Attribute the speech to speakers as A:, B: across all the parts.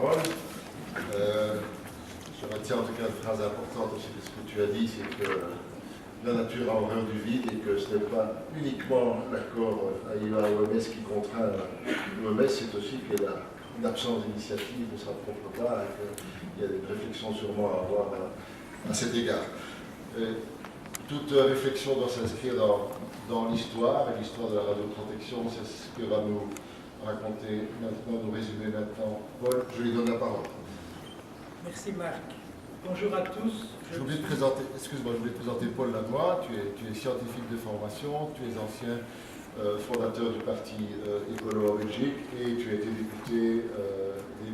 A: parole. Je retiens en tout cas une phrase importante aussi de ce que tu as dit, c'est que la nature a horreur du vide et que ce n'est pas uniquement l'accord AIEA-OMS qui contraint l'OMS, c'est aussi que une absence d'initiative de sa propre part et qu'il y a des réflexions sûrement à avoir à cet égard. Toute réflexion doit s'inscrire dans l'histoire, et l'histoire de la radioprotection, c'est ce que va nous raconter maintenant, nous résumer maintenant Paul. Je lui donne la parole.
B: Merci Marc. Bonjour à tous.
A: Je voulais te présenter, excuse-moi, je voulais te présenter Paul Lannoy. Tu es scientifique de formation, tu es ancien fondateur du parti écolo en Belgique et tu as été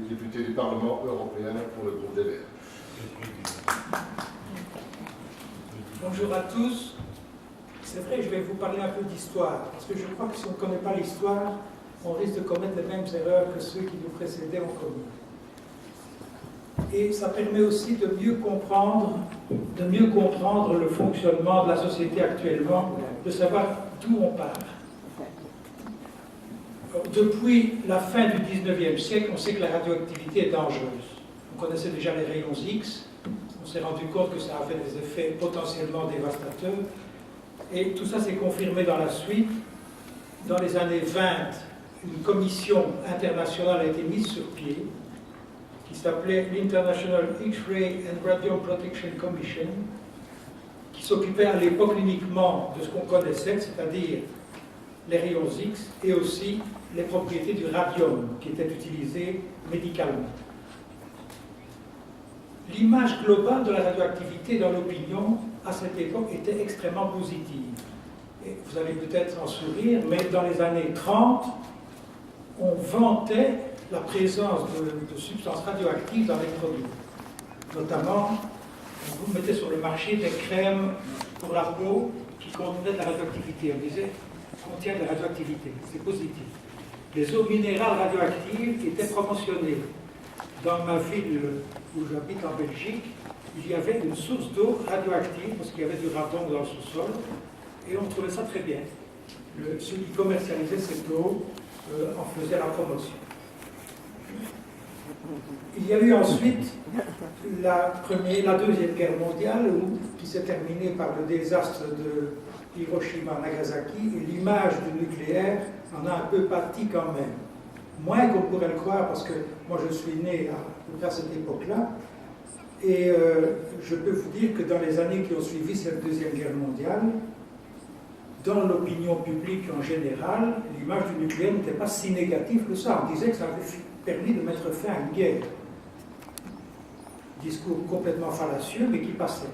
A: député du Parlement européen pour le groupe des Verts.
B: Bonjour à tous. C'est vrai, je vais vous parler un peu d'histoire, parce que je crois que si on ne connaît pas l'histoire, on risque de commettre les mêmes erreurs que ceux qui nous précédaient ont commis. Et ça permet aussi de mieux comprendre le fonctionnement de la société actuellement, de savoir d'où on part. Depuis la fin du 19e siècle, on sait que la radioactivité est dangereuse. On connaissait déjà les rayons X, on s'est rendu compte que ça avait des effets potentiellement dévastateurs, et tout ça s'est confirmé dans la suite. Dans les années 20, une commission internationale a été mise sur pied, qui s'appelait l'International X-Ray and Radio Protection Commission, qui s'occupait à l'époque uniquement de ce qu'on connaissait, c'est-à-dire les rayons X, et aussi les propriétés du radium, qui étaient utilisées médicalement. L'image globale de la radioactivité dans l'opinion, à cette époque, était extrêmement positive. Et vous allez peut-être en sourire, mais dans les années 30, on vantait la présence de substances radioactives dans les produits. Notamment, vous mettez sur le marché des crèmes pour la peau qui contenaient de la radioactivité. On disait, contient de la radioactivité, c'est positif. Les eaux minérales radioactives étaient promotionnées. Dans ma ville où j'habite en Belgique, il y avait une source d'eau radioactive parce qu'il y avait du radon dans le sous-sol et on trouvait ça très bien. Ceux qui commercialisaient cette eau en faisaient la promotion. Il y a eu ensuite la Deuxième Guerre mondiale qui s'est terminée par le désastre de Hiroshima-Nagasaki et l'image du nucléaire en a un peu pâti quand même. Moins qu'on pourrait le croire parce que moi je suis né à cette époque-là et je peux vous dire que dans les années qui ont suivi cette Deuxième Guerre mondiale, dans l'opinion publique en général, l'image du nucléaire n'était pas si négative que ça. On disait que ça avait permis de mettre fin à une guerre. Discours complètement fallacieux, mais qui passait.